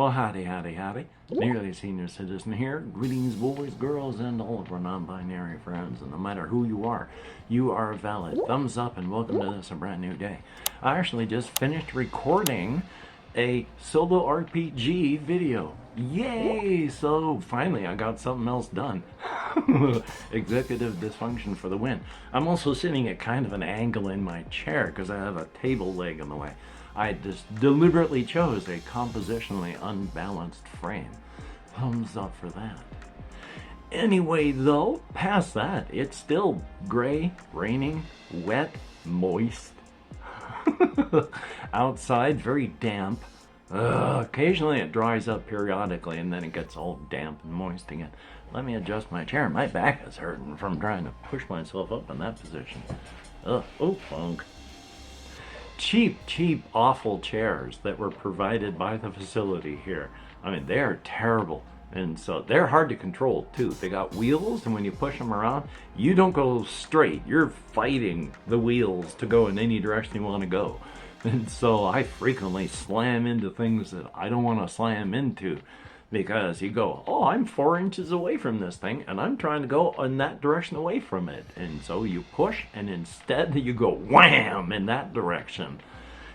Well, howdy, howdy, howdy. Nearly senior citizen here. Greetings, boys, girls, and all of our non-binary friends. And no matter who you are valid. Thumbs up and welcome to this, a brand new day. I actually just finished recording a solo RPG video. Yay! So finally I got something else done. Executive dysfunction for the win. I'm also sitting at kind of an angle in my chair because I have a table leg in the way. I just deliberately chose a compositionally unbalanced frame. Thumbs up for that. Anyway, though, past that, it's still gray, raining, wet, moist. Outside, very damp. Occasionally it dries up periodically and then it gets all damp and moist again. Let me adjust my chair. My back is hurting from trying to push myself up in that position. Oh, funk. Cheap, awful chairs that were provided by the facility here. I mean, they're terrible. And so they're hard to control too. They got wheels, and when you push them around, you don't go straight. You're fighting the wheels to go in any direction you want to go. And so I frequently slam into things that I don't want to slam into because you go, oh, I'm 4 inches away from this thing and I'm trying to go in that direction away from it. And so you push and instead you go wham in that direction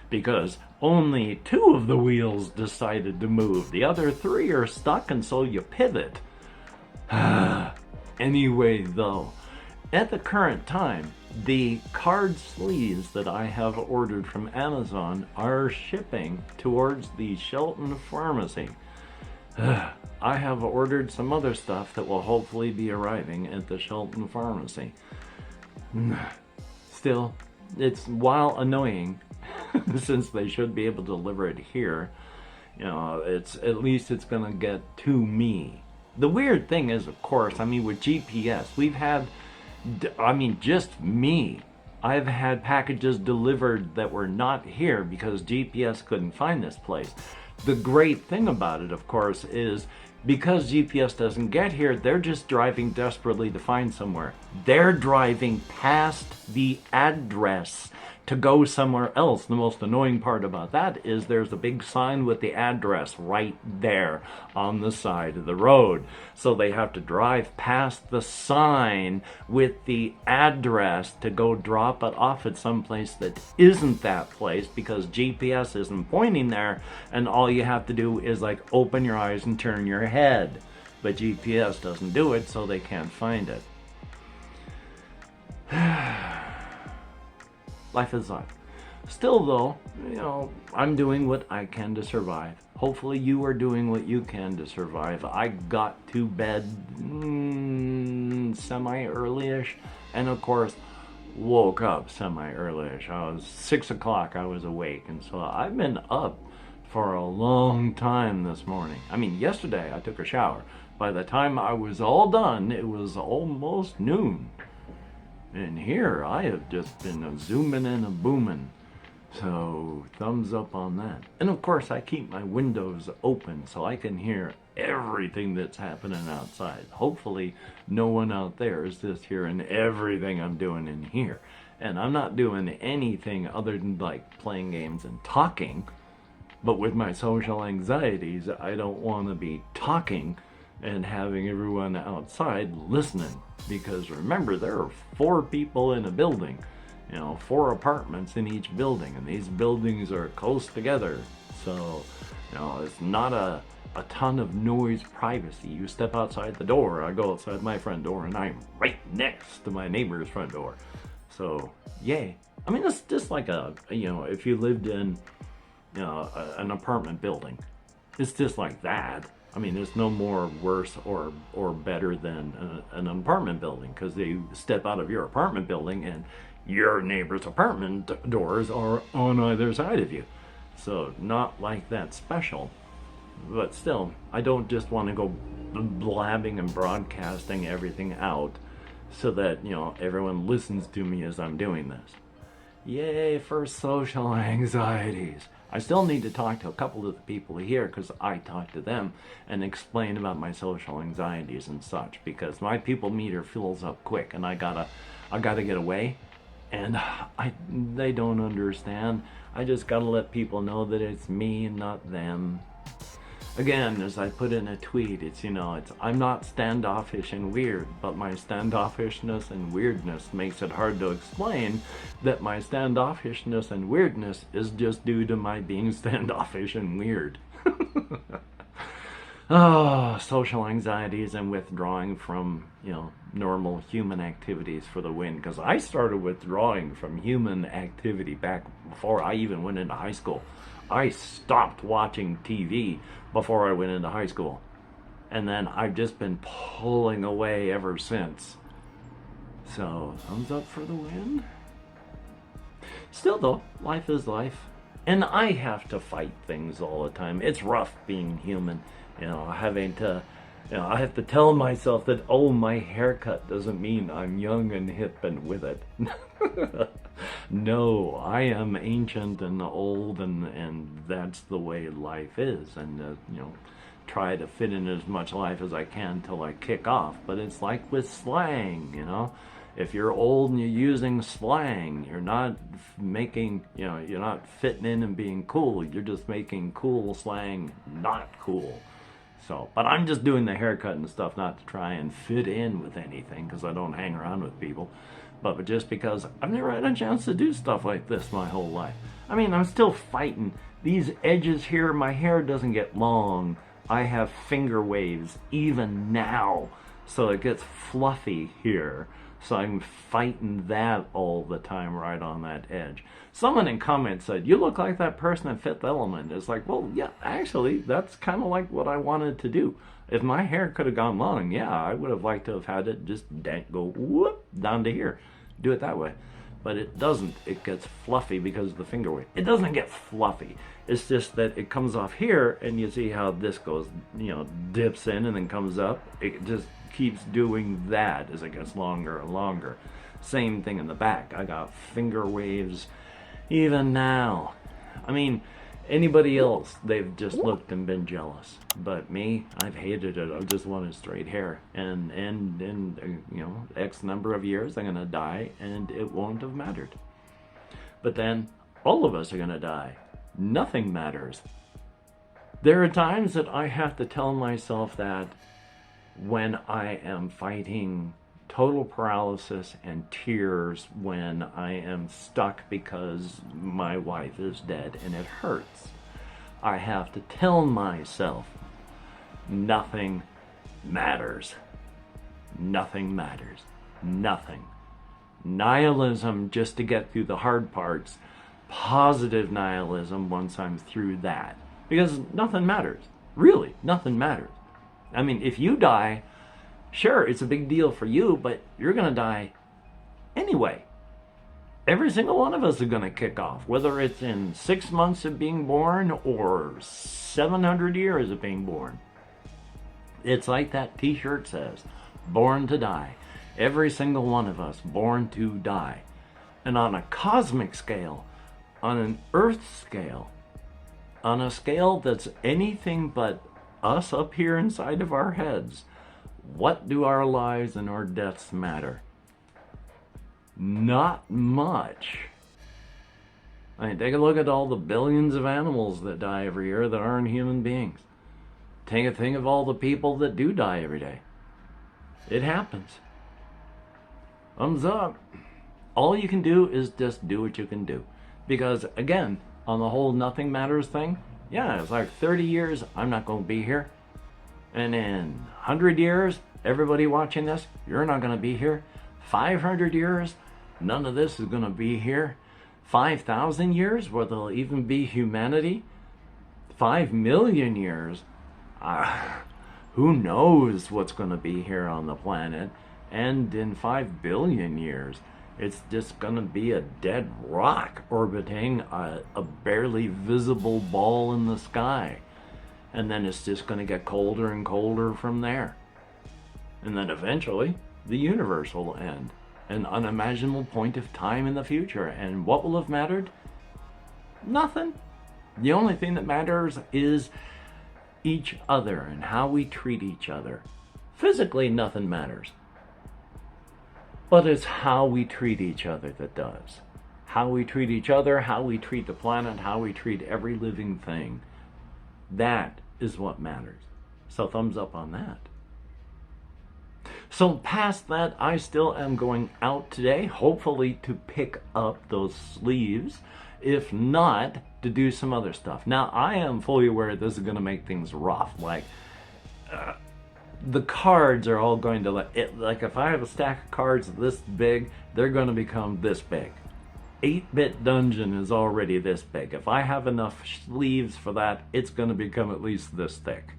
because only 2 of the wheels decided to move. The other 3 are stuck, and so you pivot. Anyway, though, at the current time, the card sleeves that I have ordered from Amazon are shipping towards the Shelton pharmacy. I have ordered some other stuff that will hopefully be arriving at the Shelton pharmacy. Still, it's while annoying, since they should be able to deliver it here, you know, at least it's gonna get to me. The weird thing is, of course, I mean, with GPS, we've had, just me. I've had packages delivered that were not here because GPS couldn't find this place. The great thing about it, of course, is because GPS doesn't get here, they're just driving desperately to find somewhere. They're driving past the address to go somewhere else. The most annoying part about that is there's a big sign with the address right there on the side of the road. So they have to drive past the sign with the address to go drop it off at some place that isn't that place because GPS isn't pointing there, and all you have to do is like open your eyes and turn your head. But GPS doesn't do it, so they can't find it. Life is life. Still though, you know, I'm doing what I can to survive. Hopefully you are doing what you can to survive. I got to bed semi-early-ish, and of course woke up semi-early-ish. I was 6 o'clock, I was awake, and so I've been up for a long time this morning. I mean, yesterday I took a shower. By the time I was all done, it was almost noon. And here I have just been a zooming and a booming. So thumbs up on that. And of course I keep my windows open so I can hear everything that's happening outside. Hopefully no one out there is just hearing everything I'm doing in here. And I'm not doing anything other than like playing games and talking. But with my social anxieties, I don't want to be talking and having everyone outside listening, because remember, there are 4 people in a building, you know, 4 apartments in each building, and these buildings are close together, so you know, it's not a ton of noise privacy. You step outside the door, I go outside my front door and I'm right next to my neighbor's front door, so yay. I mean, it's just like you know, if you lived in, you know, an apartment building, it's just like that. I mean, there's no more worse or better than an apartment building, because you step out of your apartment building and your neighbor's apartment doors are on either side of you. So not like that special, but still, I don't just want to go blabbing and broadcasting everything out so that, you know, everyone listens to me as I'm doing this. Yay for social anxieties. I still need to talk to a couple of the people here because I talk to them and explain about my social anxieties and such, because my people meter fills up quick and I gotta get away, and they don't understand. I just gotta let people know that it's me and not them. Again, as I put in a tweet, it's I'm not standoffish and weird, but my standoffishness and weirdness makes it hard to explain that my standoffishness and weirdness is just due to my being standoffish and weird. Oh, social anxieties and withdrawing from, normal human activities for the win. Because I started withdrawing from human activity back before I even went into high school. I stopped watching TV before I went into high school. And then I've just been pulling away ever since. So, thumbs up for the win. Still though, life is life. And I have to fight things all the time. It's rough being human. Having to, I have to tell myself that, oh, my haircut doesn't mean I'm young and hip and with it. No, I am ancient and old, and that's the way life is. And, try to fit in as much life as I can till I kick off. But it's like with slang, If you're old and you're using slang, you're not making, you're not fitting in and being cool. You're just making cool slang not cool. So, but I'm just doing the haircut and stuff not to try and fit in with anything, because I don't hang around with people, but just because I've never had a chance to do stuff like this my whole life. I mean, I'm still fighting. These edges here, my hair doesn't get long. I have finger waves even now, so it gets fluffy here. So I'm fighting that all the time right on that edge. Someone in comments said, you look like that person in Fifth Element. It's like, well, yeah, actually, that's kind of like what I wanted to do. If my hair could have gone long, yeah, I would have liked to have had it just go whoop down to here. Do it that way. But it doesn't. It gets fluffy because of the finger wave. It doesn't get fluffy. It's just that it comes off here, and you see how this goes, dips in and then comes up. It just keeps doing that as it gets longer and longer. Same thing in the back. I got finger waves even now. I mean, anybody else, they've just looked and been jealous. But me, I've hated it. I've just wanted straight hair. And X number of years, I'm going to die, and it won't have mattered. But then, all of us are going to die. Nothing matters. There are times that I have to tell myself that when I am fighting total paralysis and tears, when I am stuck because my wife is dead and it hurts, I have to tell myself, nothing matters. Nothing matters. Nothing. Nihilism just to get through the hard parts. Positive nihilism once I'm through that. Because nothing matters. Really, nothing matters. I mean, if you die, sure, it's a big deal for you, but you're going to die anyway. Every single one of us is going to kick off, whether it's in 6 months of being born or 700 years of being born. It's like that t-shirt says, born to die. Every single one of us born to die. And on a cosmic scale, on an earth scale, on a scale that's anything but us up here inside of our heads, what do our lives and our deaths matter? Not much. I mean, take a look at all the billions of animals that die every year that aren't human beings. Take a think of all the people that do die every day. It happens. Thumbs up. All you can do is just do what you can do. Because, again, on the whole nothing matters thing, yeah, it's like 30 years, I'm not going to be here. And in 100 years, everybody watching this, you're not going to be here. 500 years, none of this is going to be here. 5,000 years, where there'll even be humanity. 5 million years, who knows what's going to be here on the planet. And in 5 billion years, it's just going to be a dead rock orbiting a barely visible ball in the sky. And then it's just going to get colder and colder from there. And then eventually, the universe will end. An unimaginable point of time in the future. And what will have mattered? Nothing. The only thing that matters is each other and how we treat each other. Physically, nothing matters. But it's how we treat each other that does. How we treat each other, how we treat the planet, how we treat every living thing. That is what matters. So thumbs up on that. So past that, I still am going out today, hopefully to pick up those sleeves. If not, to do some other stuff. Now, I am fully aware this is going to make things rough. Like, the cards are all going to, like if I have a stack of cards this big, they're going to become this big. 8-bit dungeon is already this big. If I have enough sleeves for that, it's going to become at least this thick.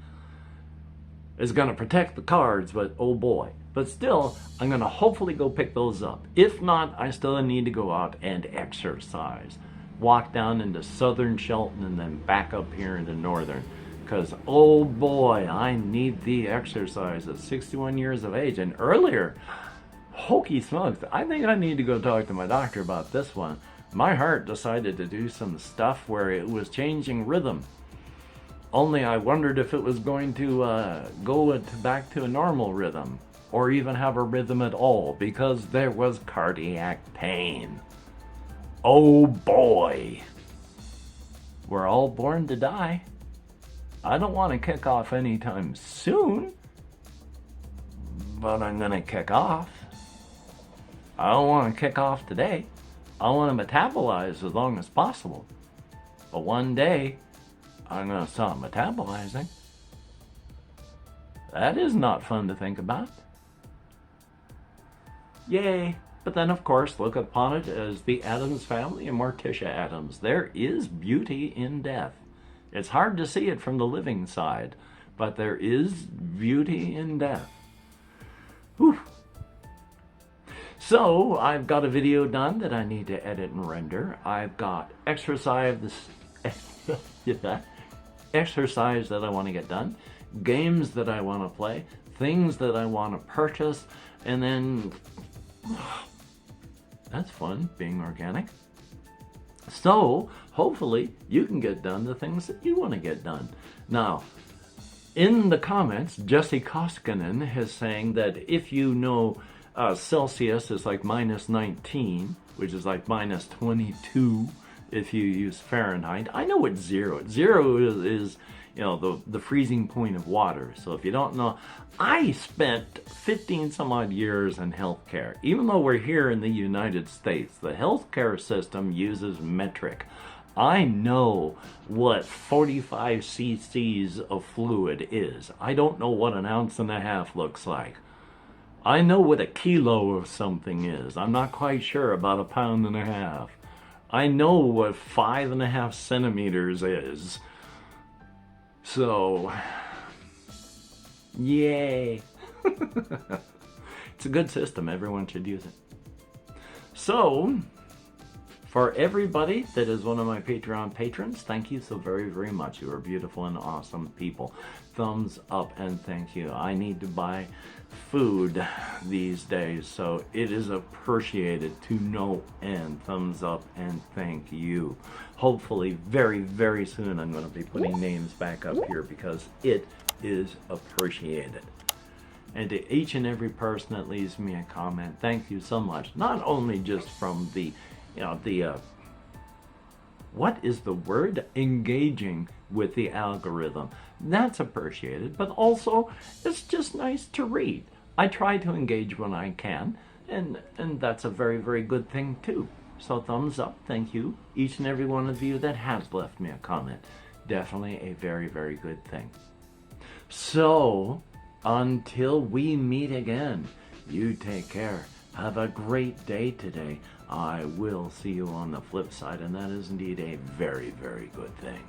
It's going to protect the cards, but oh boy. But still, I'm going to hopefully go pick those up. If not, I still need to go out and exercise. Walk down into southern Shelton and then back up here into northern. Because, oh boy, I need the exercise at 61 years of age. And earlier, hokey smokes, I think I need to go talk to my doctor about this one. My heart decided to do some stuff where it was changing rhythm. Only I wondered if it was going to go back to a normal rhythm. Or even have a rhythm at all. Because there was cardiac pain. Oh boy. We're all born to die. I don't want to kick off anytime soon, but I'm going to kick off. I don't want to kick off today. I want to metabolize as long as possible. But one day, I'm going to stop metabolizing. That is not fun to think about. Yay. But then, of course, look upon it as the Addams family and Morticia Addams. There is beauty in death. It's hard to see it from the living side, but there is beauty in death. Whew. So, I've got a video done that I need to edit and render. I've got exercise exercise that I want to get done, games that I want to play, things that I want to purchase, and then... That's fun, being organic. So, hopefully, you can get done the things that you want to get done. Now, in the comments, Jesse Koskinen is saying that if you know Celsius is like minus 19, which is like minus 22 if you use Fahrenheit. I know what zero is. Zero is you know, the freezing point of water. So if you don't know, I spent 15 some odd years in healthcare. Even though we're here in the United States, the healthcare system uses metric. I know what 45 cc's of fluid is. I don't know what an ounce and a half looks like. I know what a kilo of something is. I'm not quite sure about a pound and a half. I know what 5.5 centimeters is. So, yay. It's a good system. Everyone should use it. So, for everybody that is one of my Patreon patrons, thank you so very, very much. You are beautiful and awesome people. Thumbs up and thank you. I need to buy food these days, so it is appreciated to no end. Thumbs up and thank you. Hopefully very, very soon I'm going to be putting names back up here because it is appreciated. And to each and every person that leaves me a comment, thank you so much. Not only just from the, you know, the, what is the word? Engaging with the algorithm. That's appreciated, but also it's just nice to read. I try to engage when I can, and that's a very, very good thing too. So thumbs up, thank you. Each and every one of you that has left me a comment. Definitely a very, very good thing. So, until we meet again, you take care. Have a great day today. I will see you on the flip side, and that is indeed a very, very good thing.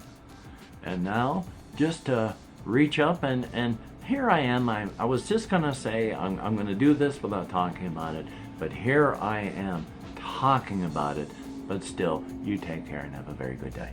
And now, just to reach up and here I am. I was just gonna say I'm gonna do this without talking about it, but here I am talking about it. But still, you take care and have a very good day.